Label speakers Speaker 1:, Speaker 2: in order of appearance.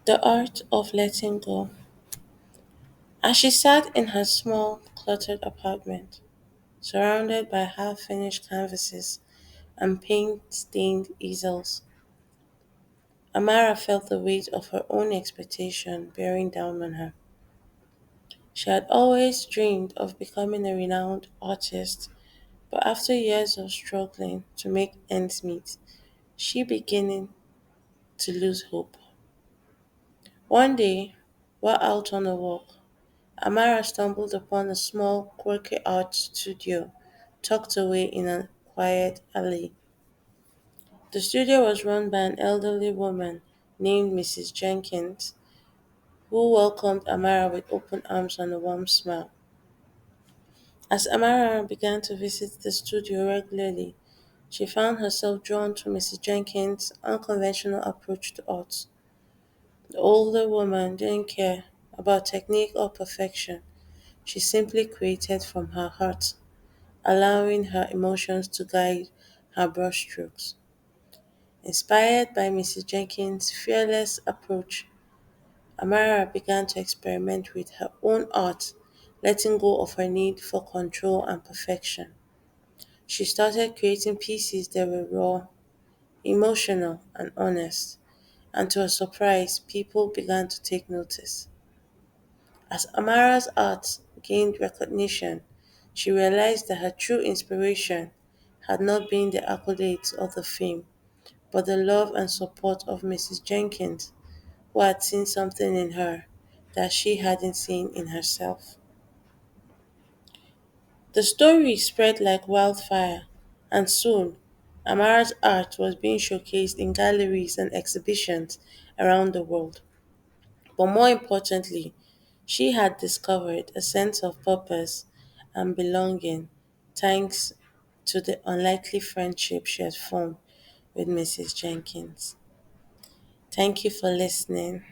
Speaker 1: The art of letting go. As she sat in her small, cluttered apartment, surrounded by half finished canvases and paint stained easels, Amara felt the weight of her own expectation bearing down on her. She had always dreamed of becoming a renowned artist, but after years of struggling to make ends meet, she beginning to lose hope. One day, while out on a walk, Amara stumbled upon a small, quirky art studio tucked away in a quiet alley. The studio was run by an elderly woman named Mrs. Jenkins, who welcomed Amara with open arms and a warm smile. As Amara began to visit the studio regularly, she found herself drawn to Mrs. Jenkins' unconventional approach to art. The older woman didn't care about technique or perfection. She simply created from her heart, allowing her emotions to guide her brushstrokes. Inspired by Mrs. Jenkins' fearless approach, Amara began to experiment with her own art, letting go of her need for control and perfection. She started creating pieces that were raw, emotional, and honest, and to her surprise, people began to take notice. As Amara's art gained recognition, she realized that her true inspiration had not been the accolades or the fame, but the love and support of Mrs. Jenkins, who had seen something in her that she hadn't seen in herself. The story spread like wildfire, and soon Amara's art was being showcased in galleries and exhibitions around the world. But more importantly, she had discovered a sense of purpose and belonging thanks to the unlikely friendship she had formed with Mrs. Jenkins. Thank you for listening.